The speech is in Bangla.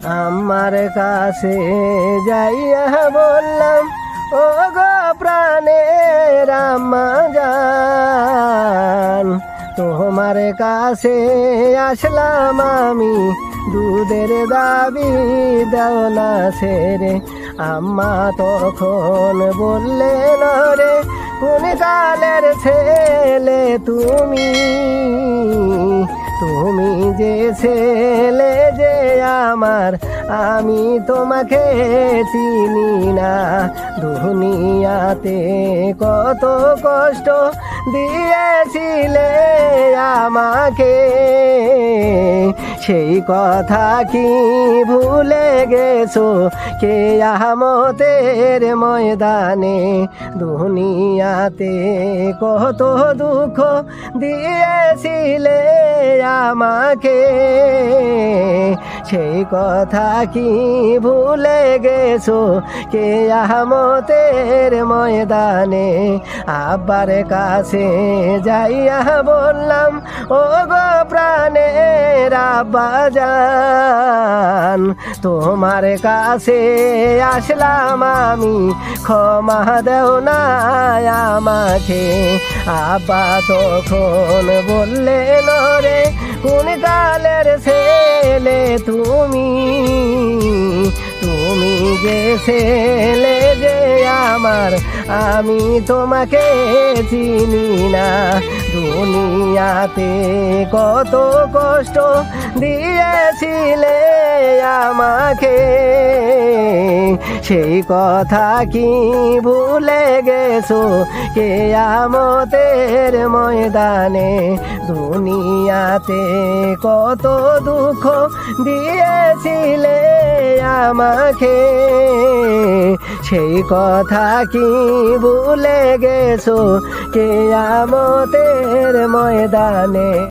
আমার কাছে যাইয়া বললাম, ও গো প্রাণের আম্মা জান, তোমার কাছে আসলাম আমি, দুধের দাবি দাও না ছেড়ে। আম্মা তখন বললেন, রে কোন কালের ছেলে তুমি, তুমি যে ছেলে যে আমার, আমি তোমাকে চিনি না। দুনিয়াতে কত কষ্ট দিয়েছিলে আমাকে, সেই কথা কি ভুলে গেছো কিয়ামতের ময়দানে? দুনিয়াতে কত দুঃখ দিয়েছিলে আমাকে, সেই কথা কি ভুলে গেছো কিয়ামতের ময়দানে? আব্বার কাছে যাইয়া বললাম, ও গো প্রাণের আব্বা জান, তোমার কাছে আসলাম আমি, ক্ষমা দেও না আমাকে। আব্বা তখন বললেন, রে কোন কালের ছেলে তুমি, তুমি যে ছেলে যে আমার, আমি তোমাকে চিনি না। দুনিয়াতে কত কষ্ট দিয়েছিলে আমাকে, সেই কথা কি ভুলে গেছো কিয়ামতের ময়দানে? দুনিয়াতে কত দুঃখ দিয়েছিলে আমাকে, সেই কথা কি ভুলে গেছো কিয়ামতের ময়দানে?